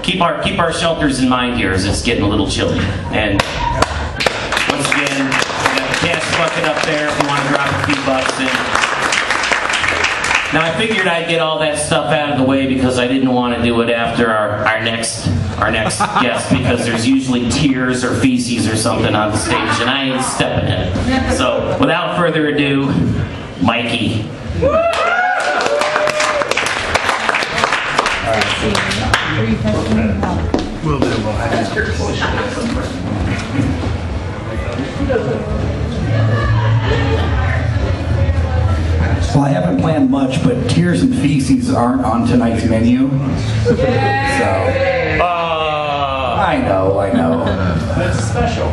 Keep our shelters in mind here as it's getting a little chilly. And once again, we got the cash bucket up there if you want to drop a few bucks in. Now I figured I'd get all that stuff out of the way because I didn't want to do it after our next guest, because there's usually tears or feces or something on the stage and I ain't stepping in it. So without further ado, Mikey. We'll do. Well, I haven't planned much, but tears and feces aren't on tonight's menu. So, I know. That's special.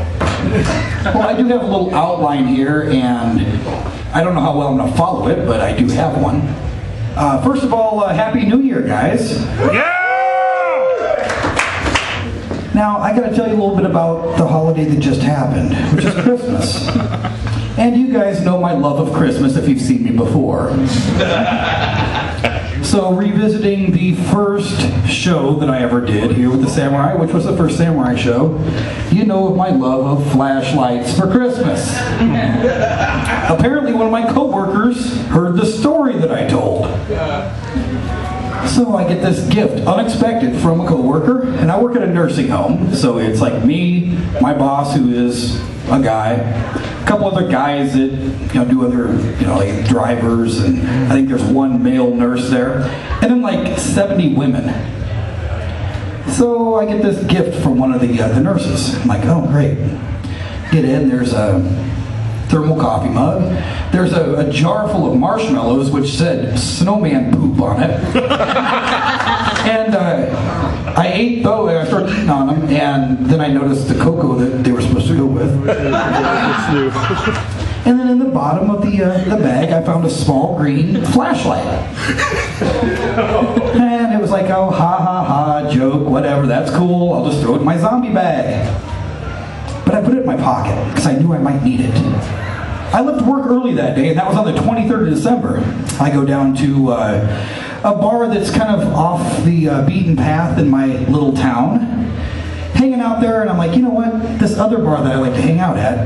Well, I do have a little outline here, and I don't know how well I'm going to follow it, but I do have one. First of all, Happy New Year, guys. Yeah! Now, I got to tell you a little bit about the holiday that just happened, which is Christmas. And you guys know my love of Christmas if you've seen me before. So, revisiting the first show that I ever did here with the Samurai, which was the first Samurai show, you know of my love of flashlights for Christmas. Apparently, one of my co-workers heard the story that I told. So I get this gift, unexpected, from a co-worker, and I work at a nursing home, so it's like me, my boss, who is a guy, a couple other guys that do other like drivers, and I think there's one male nurse there, and then like 70 women. So I get this gift from one of the nurses. I'm like, oh great. Get in. There's a thermal coffee mug. There's a jar full of marshmallows which said snowman poop on it. And I ate those, and I started eating on them, and then I noticed the cocoa that they were supposed to go with. And then in the bottom of the bag, I found a small green flashlight. And it was like, oh, ha ha ha, joke, whatever, that's cool, I'll just throw it in my zombie bag. But I put it in my pocket, because I knew I might need it. I left work early that day, and that was on the 23rd of December. I go down to a bar that's kind of off the beaten path in my little town. Hanging out there, and I'm like, you know what? This other bar that I like to hang out at,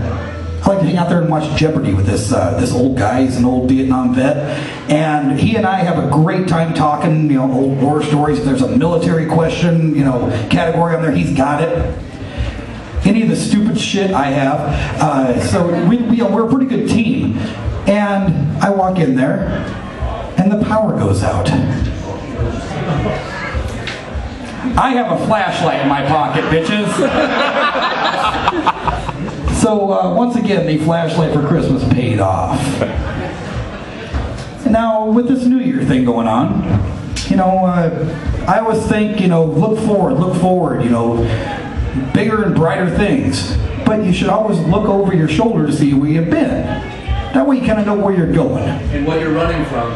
I like to hang out there and watch Jeopardy with this old guy. He's an old Vietnam vet, and he and I have a great time talking, old war stories. If there's a military question, category on there, he's got it. Any of the stupid shit I have. So we're a pretty good team. And I walk in there, and the power goes out. I have a flashlight in my pocket, bitches. So once again, the flashlight for Christmas paid off. Now, with this New Year thing going on, I always think, look forward, bigger and brighter things. But you should always look over your shoulder to see where you've been. That way you kind of know where you're going. And what you're running from.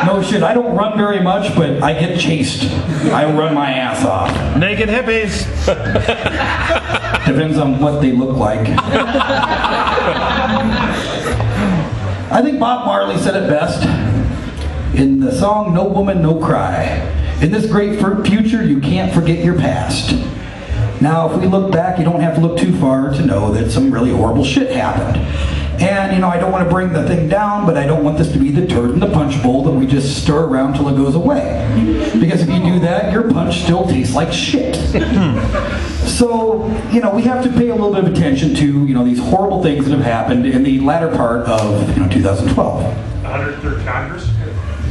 No shit, I don't run very much, but I get chased. I run my ass off. Naked hippies. Depends on what they look like. I think Bob Marley said it best in the song No Woman, No Cry. In this great future, you can't forget your past. Now, if we look back, you don't have to look too far to know that some really horrible shit happened. And, I don't want to bring the thing down, but I don't want this to be the turd in the punch bowl that we just stir around till it goes away. Because if you do that, your punch still tastes like shit. So, we have to pay a little bit of attention to, these horrible things that have happened in the latter part of, 2012. 103rd Congress?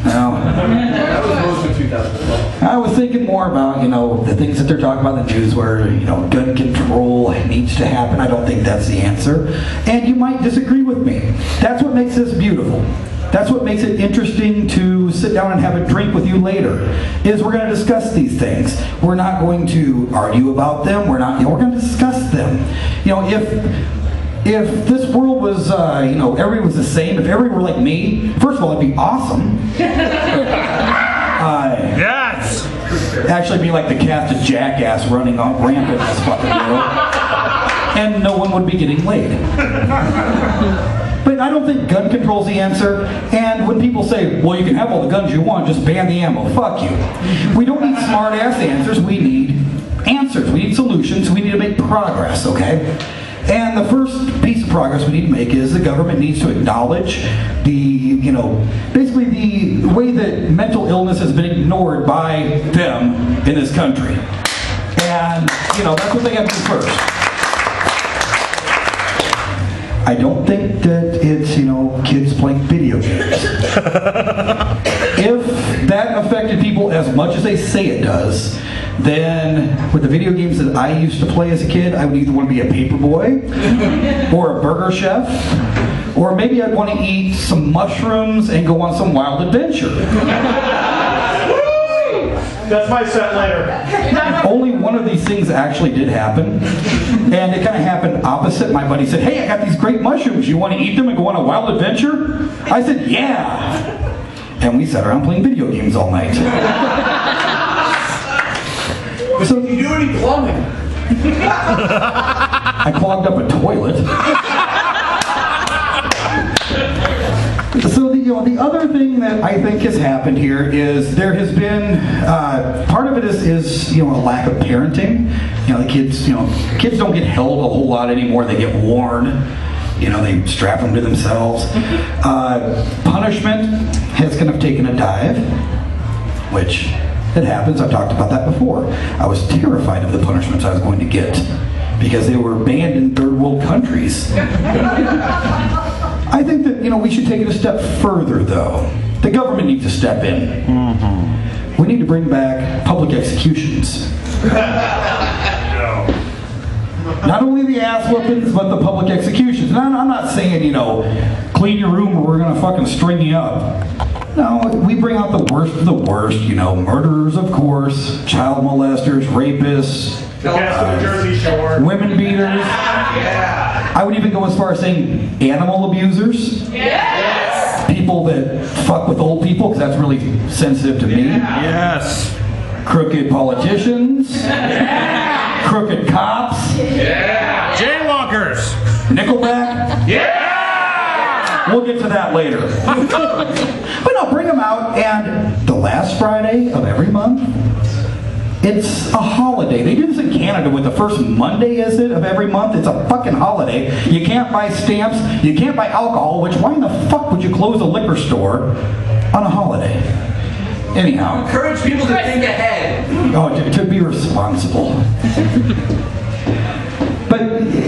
Now, That was most of 2012. I was thinking more about, the things that they're talking about in the news where, gun control needs to happen. I don't think that's the answer. And you might disagree with me. That's what makes this beautiful. That's what makes it interesting to sit down and have a drink with you later, is we're going to discuss these things. We're not going to argue about them. We're going to discuss them. If this world was, everybody was the same, if everybody were like me, first of all, it'd be awesome. Yes! Actually, be like the cast of Jackass running on rampant in this fucking world. And no one would be getting laid. But I don't think gun control's the answer. And when people say, well, you can have all the guns you want, just ban the ammo. Fuck you. We don't need smart-ass answers. We need answers. We need solutions. We need to make progress, okay? And the first piece of progress we need to make is the government needs to acknowledge basically the way that mental illness has been ignored by them in this country. And, that's what they have to do first. I don't think that it's, kids playing video games. If that affected people as much as they say it does, then with the video games that I used to play as a kid, I would either want to be a paperboy or a burger chef, or maybe I'd want to eat some mushrooms and go on some wild adventure. That's my set later. Only one of these things actually did happen, and it kind of happened opposite. My buddy said, hey, I got these great mushrooms. You want to eat them and go on a wild adventure? I said, yeah. And we sat around playing video games all night. So did you do any plumbing? I clogged up a toilet. So the other thing that I think has happened here is there has been part of it is a lack of parenting. The kids don't get held a whole lot anymore. They get worn. They strap them to themselves. Punishment has kind of taken a dive, which it happens. I've talked about that before. I was terrified of the punishments I was going to get because they were banned in third world countries. I think that we should take it a step further, though. The government needs to step in. Mm-hmm. We need to bring back public executions. Not only the ass whoopings, but the public executions. And I'm not saying, clean your room or we're going to fucking string you up. No, we bring out the worst of the worst, murderers, of course, child molesters, rapists, Jersey Shore. women beaters. Yeah. I would even go as far as saying animal abusers. Yes. People that fuck with old people, because that's really sensitive to me. Yes. Crooked politicians. Yeah. Crooked cops. Yeah. Jaywalkers. Nickelback. Yeah. We'll get to that later. But no, bring them out, and the last Friday of every month, it's a holiday. They do this in Canada with the first Monday, is it, of every month? It's a fucking holiday. You can't buy stamps. You can't buy alcohol, which why in the fuck would you close a liquor store on a holiday? Anyhow. Encourage people to think ahead. Oh, to be responsible. But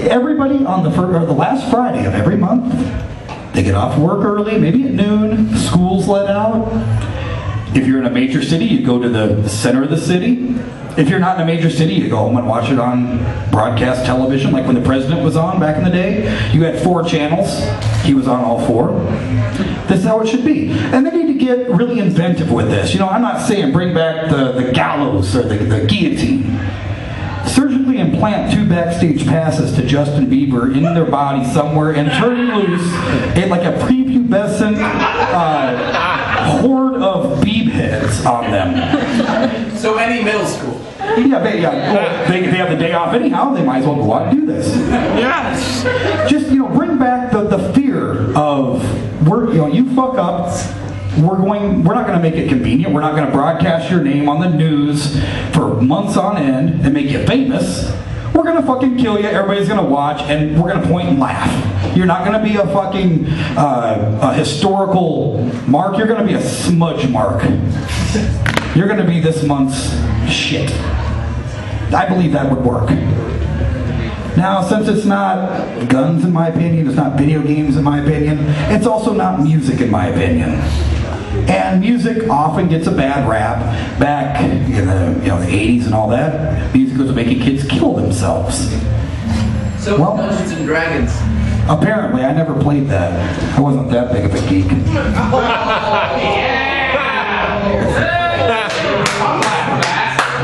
everybody on the last Friday of every month, they get off work early, maybe at noon, school's let out. If you're in a major city, you go to the center of the city. If you're not in a major city, you go home and watch it on broadcast television, like when the president was on back in the day. You had 4 channels. He was on all 4. This is how it should be. And they need to get really inventive with this. I'm not saying bring back the gallows or the guillotine. Surgically implant 2 backstage passes to Justin Bieber in their body somewhere and turn him loose like a prepubescent horde of beeb heads on them. So any middle school. Yeah. Well, they have the day off anyhow. They might as well go out and do this. Yes. Just bring back the fear of you fuck up. We're not going to make it convenient. We're not going to broadcast your name on the news for months on end and make you famous. We're going to fucking kill you. Everybody's going to watch, and we're going to point and laugh. You're not going to be a fucking a historical mark. You're going to be a smudge mark. You're going to be this month's shit. I believe that would work. Now, since it's not guns in my opinion, it's not video games in my opinion, it's also not music in my opinion. And music often gets a bad rap. Back in the 80s and all that, music was making kids kill themselves. So Well- Dungeons and Dragons. Apparently, I never played that. I wasn't that big of a geek.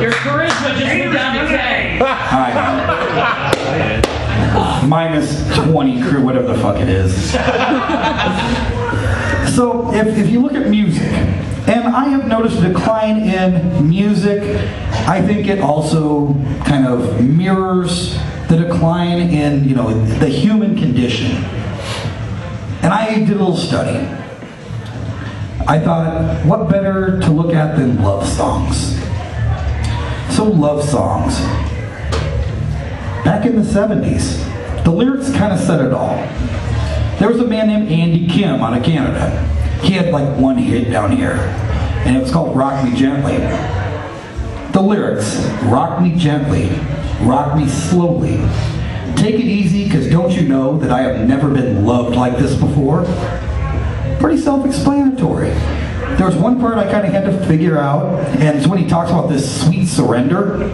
Your charisma just went down to 10. Minus 20 crew, whatever the fuck it is. So if you look at music, and I have noticed a decline in music, I think it also kind of mirrors the decline in the human condition. And I did a little study. I thought, what better to look at than love songs? So love songs. Back in the 70s, the lyrics kind of said it all. There was a man named Andy Kim out of Canada. He had like one hit down here, and it was called Rock Me Gently. The lyrics, rock me gently, rock me slowly. Take it easy, because don't you know that I have never been loved like this before? Pretty self-explanatory. There was one part I kind of had to figure out, and it's when he talks about this sweet surrender.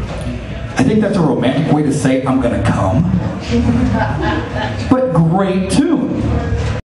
I think that's a romantic way to say, I'm gonna come. But great tune.